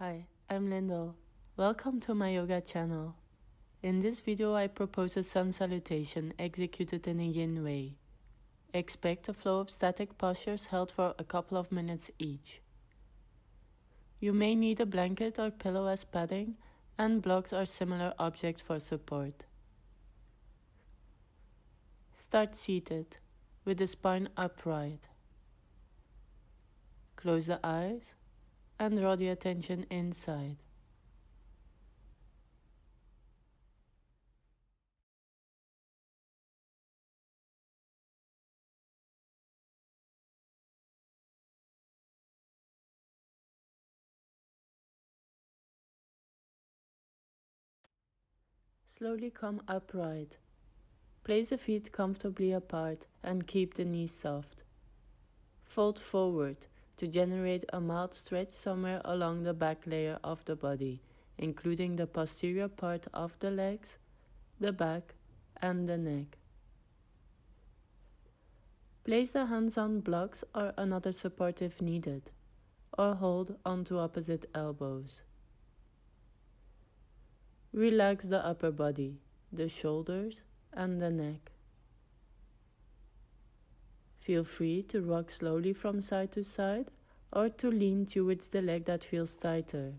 Hi, I'm Lindell. Welcome to my yoga channel. In this video I propose a sun salutation executed in a yin way. Expect a flow of static postures held for a couple of minutes each. You may need a blanket or pillow as padding, and blocks or similar objects for support. Start seated, with the spine upright. Close the eyes and draw the attention inside. Slowly come upright. Place the feet comfortably apart and keep the knees soft. Fold forward to generate a mild stretch somewhere along the back layer of the body, including the posterior part of the legs, the back, and the neck. Place the hands on blocks or another support if needed, or hold onto opposite elbows. Relax the upper body, the shoulders, and the neck. Feel free to rock slowly from side to side or to lean towards the leg that feels tighter.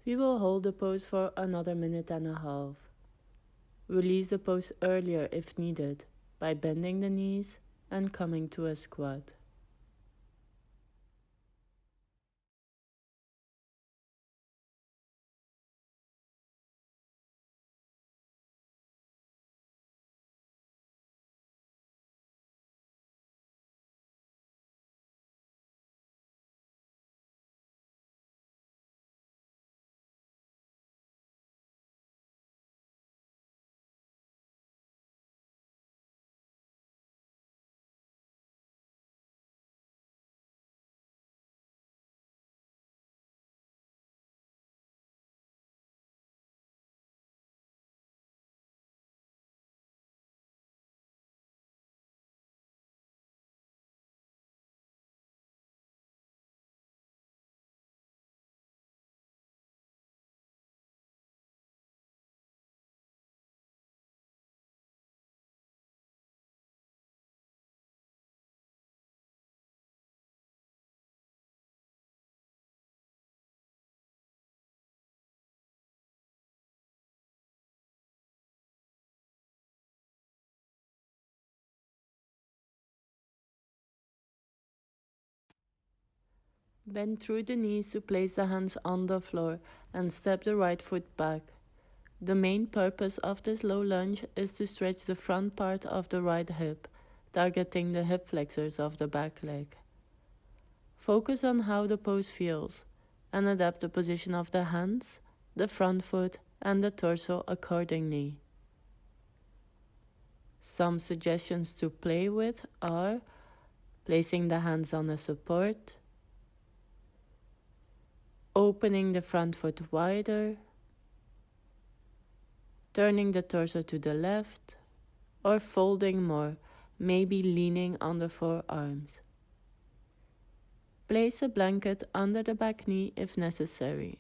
We will hold the pose for another minute and a half. Release the pose earlier if needed by bending the knees and coming to a squat. Bend through the knees to place the hands on the floor and step the right foot back. The main purpose of this low lunge is to stretch the front part of the right hip, targeting the hip flexors of the back leg. Focus on how the pose feels and adapt the position of the hands, the front foot, and the torso accordingly. Some suggestions to play with are placing the hands on a support, opening the front foot wider, turning the torso to the left, or folding more, maybe leaning on the forearms. Place a blanket under the back knee if necessary.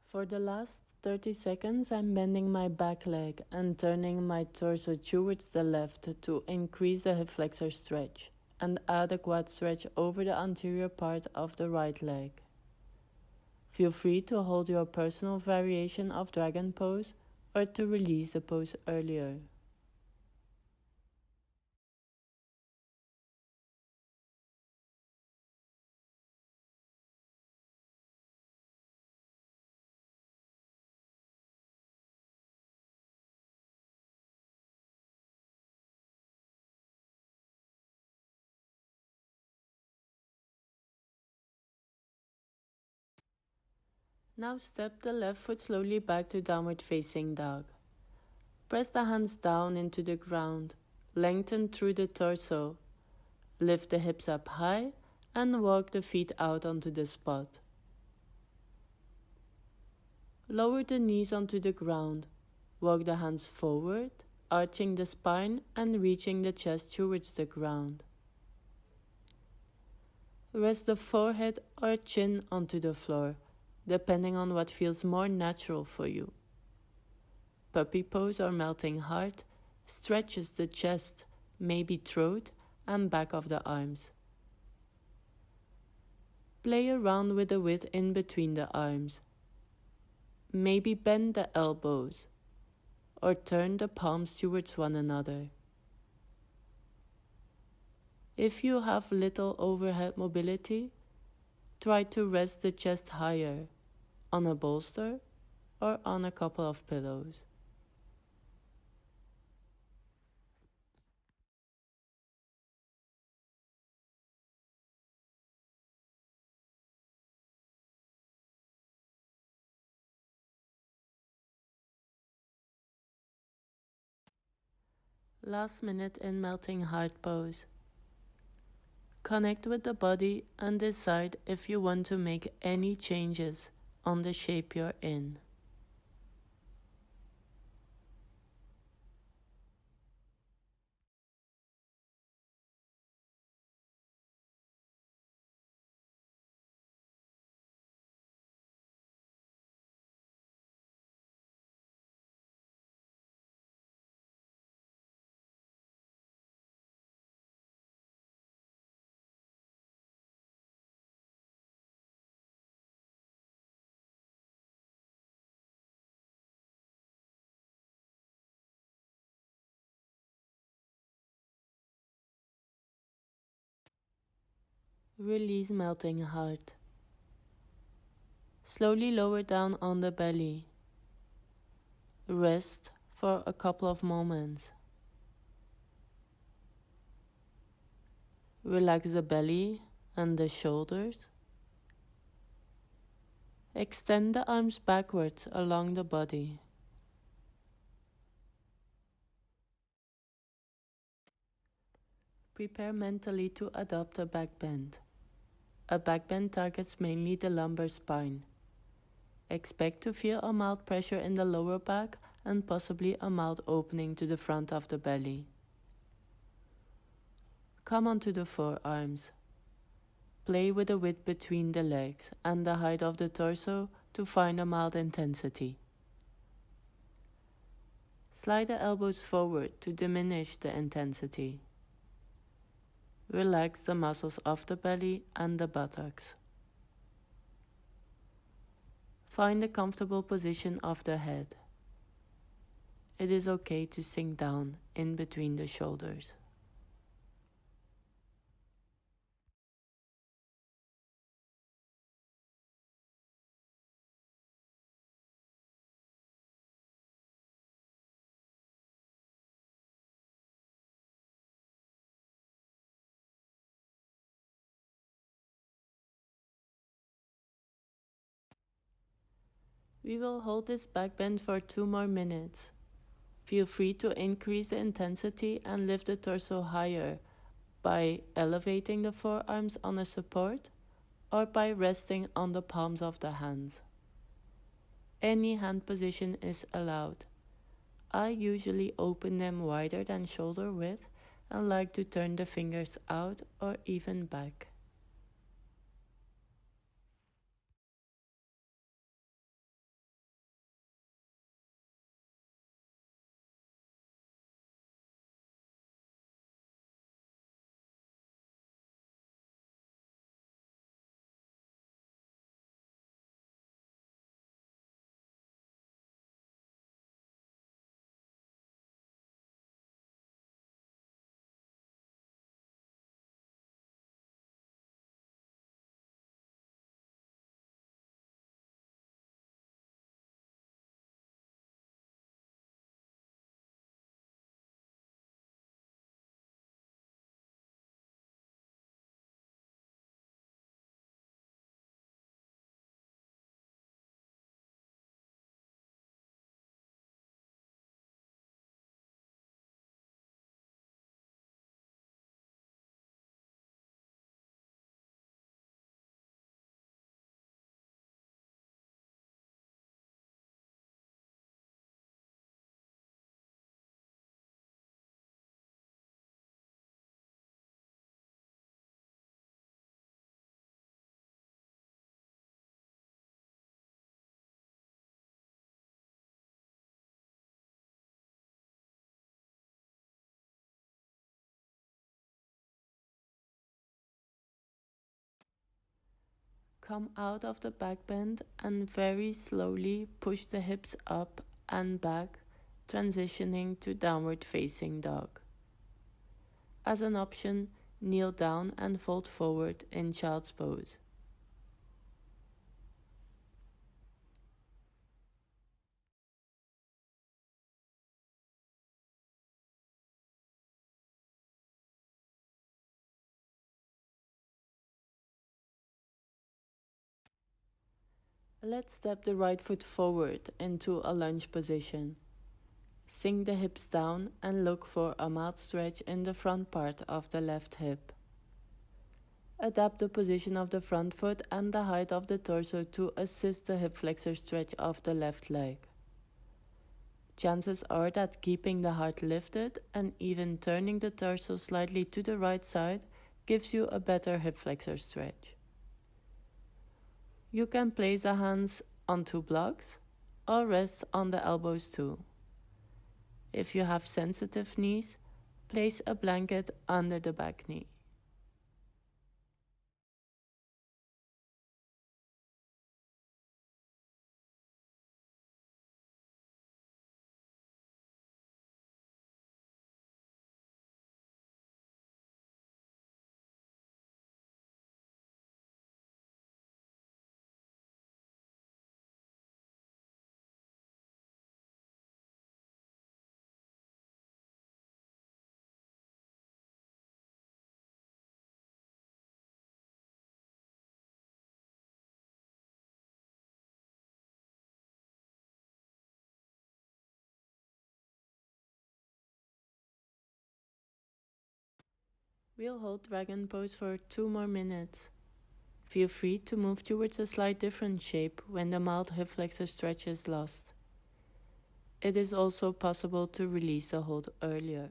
For the last 30 seconds, I'm bending my back leg and turning my torso towards the left to increase the hip flexor stretch and add a quad stretch over the anterior part of the right leg. Feel free to hold your personal variation of dragon pose or to release the pose earlier. Now step the left foot slowly back to downward facing dog. Press the hands down into the ground, lengthen through the torso, lift the hips up high and walk the feet out onto the spot. Lower the knees onto the ground, walk the hands forward, arching the spine and reaching the chest towards the ground. Rest the forehead or chin onto the floor, depending on what feels more natural for you. Puppy pose or melting heart stretches the chest, maybe throat and back of the arms. Play around with the width in between the arms. Maybe bend the elbows or turn the palms towards one another. If you have little overhead mobility, try to rest the chest higher on a bolster or on a couple of pillows. Last minute in melting heart pose. Connect with the body and decide if you want to make any changes on the shape you're in. Release melting heart. Slowly lower down on the belly. Rest for a couple of moments. Relax the belly and the shoulders. Extend the arms backwards along the body. Prepare mentally to adopt a backbend. A backbend targets mainly the lumbar spine. Expect to feel a mild pressure in the lower back and possibly a mild opening to the front of the belly. Come onto the forearms. Play with the width between the legs and the height of the torso to find a mild intensity. Slide the elbows forward to diminish the intensity. Relax the muscles of the belly and the buttocks. Find a comfortable position of the head. It is okay to sink down in between the shoulders. We will hold this back bend for 2 more minutes. Feel free to increase the intensity and lift the torso higher by elevating the forearms on a support or by resting on the palms of the hands. Any hand position is allowed. I usually open them wider than shoulder width and like to turn the fingers out or even back. Come out of the back bend and very slowly push the hips up and back, transitioning to downward facing dog. As an option, kneel down and fold forward in child's pose. Let's step the right foot forward into a lunge position. Sink the hips down and look for a mild stretch in the front part of the left hip. Adapt the position of the front foot and the height of the torso to assist the hip flexor stretch of the left leg. Chances are that keeping the heart lifted and even turning the torso slightly to the right side gives you a better hip flexor stretch. You can place the hands on two blocks or rest on the elbows too. If you have sensitive knees, place a blanket under the back knee. We'll hold dragon pose for 2 more minutes. Feel free to move towards a slight different shape when the mild hip flexor stretch is lost. It is also possible to release the hold earlier.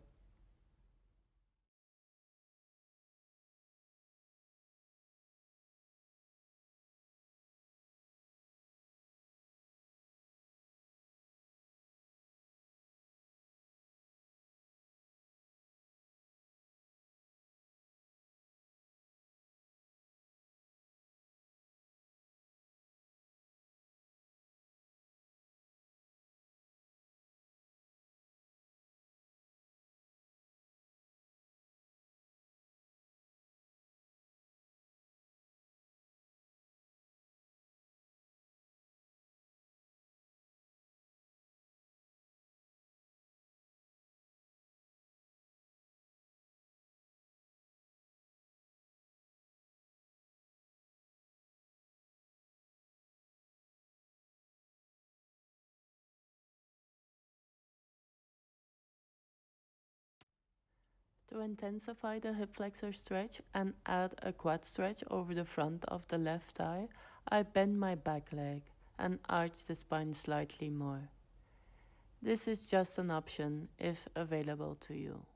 To intensify the hip flexor stretch and add a quad stretch over the front of the left thigh, I bend my back leg and arch the spine slightly more. This is just an option if available to you.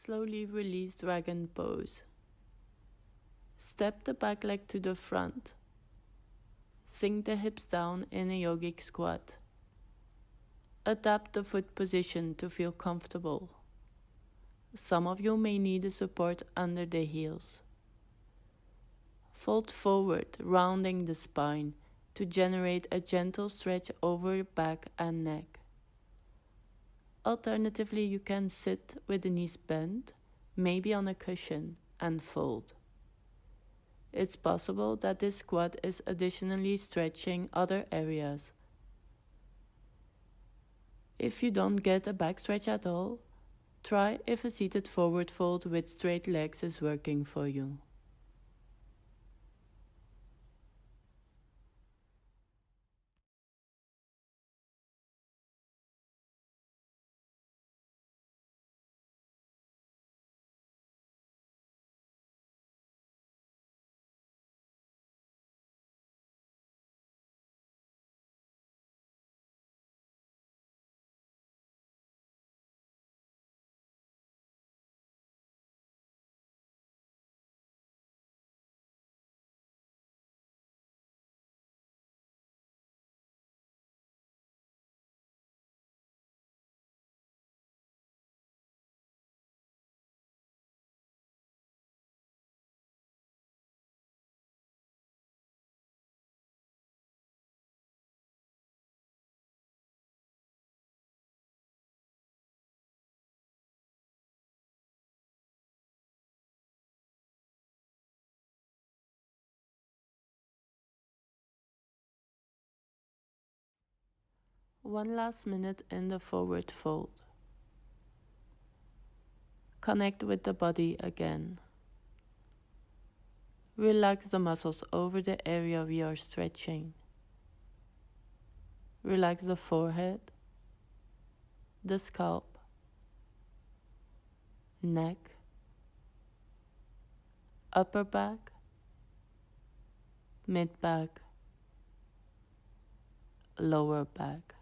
Slowly release dragon pose. Step the back leg to the front. Sink the hips down in a yogic squat. Adapt the foot position to feel comfortable. Some of you may need a support under the heels. Fold forward, rounding the spine to generate a gentle stretch over back and neck. Alternatively, you can sit with the knees bent, maybe on a cushion, and fold. It's possible that this squat is additionally stretching other areas. If you don't get a back stretch at all, try if a seated forward fold with straight legs is working for you. One last minute in the forward fold. Connect with the body again. Relax the muscles over the area we are stretching. Relax the forehead, the scalp, neck, upper back, mid back, lower back.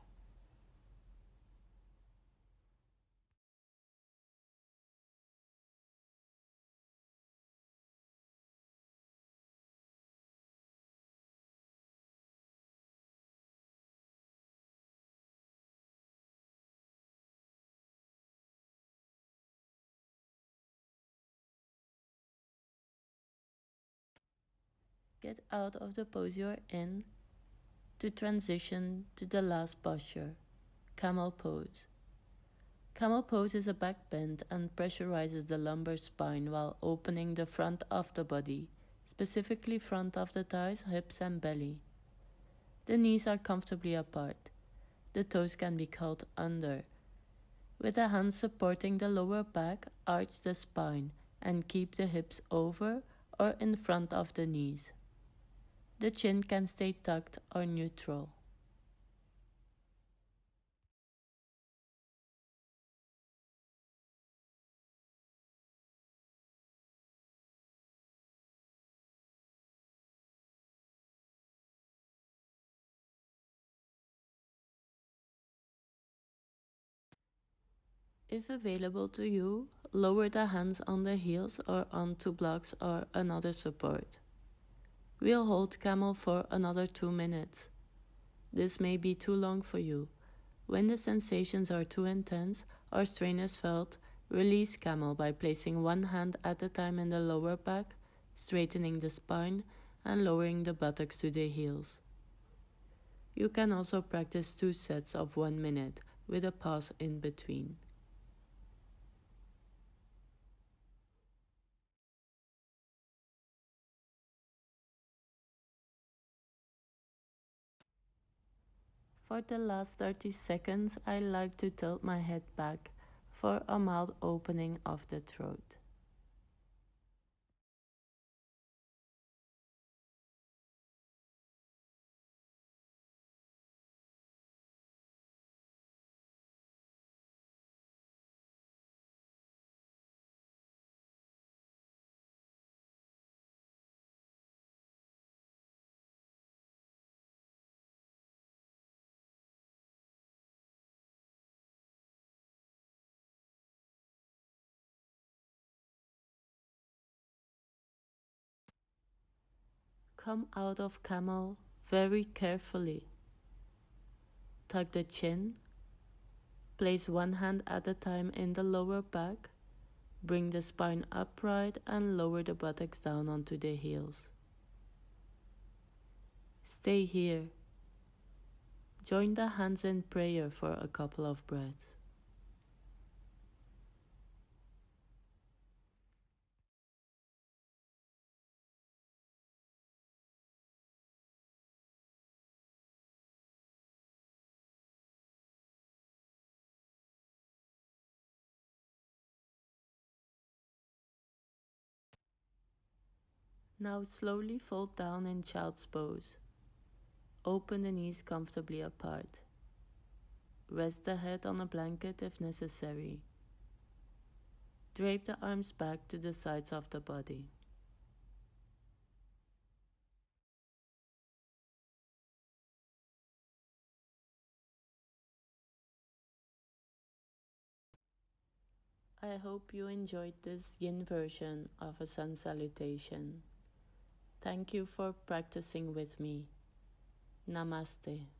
Get out of the pose you're in to transition to the last posture, Camel pose. Camel pose is a back bend and pressurizes the lumbar spine while opening the front of the body, specifically front of the thighs, hips and belly. The knees are comfortably apart. The toes can be curled under. With the hands supporting the lower back, arch the spine and keep the hips over or in front of the knees. The chin can stay tucked or neutral. If available to you, lower the hands on the heels or onto blocks or another support. We'll hold Camel for another 2 minutes. This may be too long for you. When the sensations are too intense or strain is felt, release Camel by placing one hand at a time in the lower back, straightening the spine, and lowering the buttocks to the heels. You can also practice 2 sets of 1 minute with a pause in between. For the last 30 seconds, I like to tilt my head back for a mild opening of the throat. Come out of Camel very carefully. Tuck the chin. Place one hand at a time in the lower back. Bring the spine upright and lower the buttocks down onto the heels. Stay here. Join the hands in prayer for a couple of breaths. Now slowly fold down in child's pose. Open the knees comfortably apart. Rest the head on a blanket if necessary. Drape the arms back to the sides of the body. I hope you enjoyed this yin version of a sun salutation. Thank you for practicing with me. Namaste.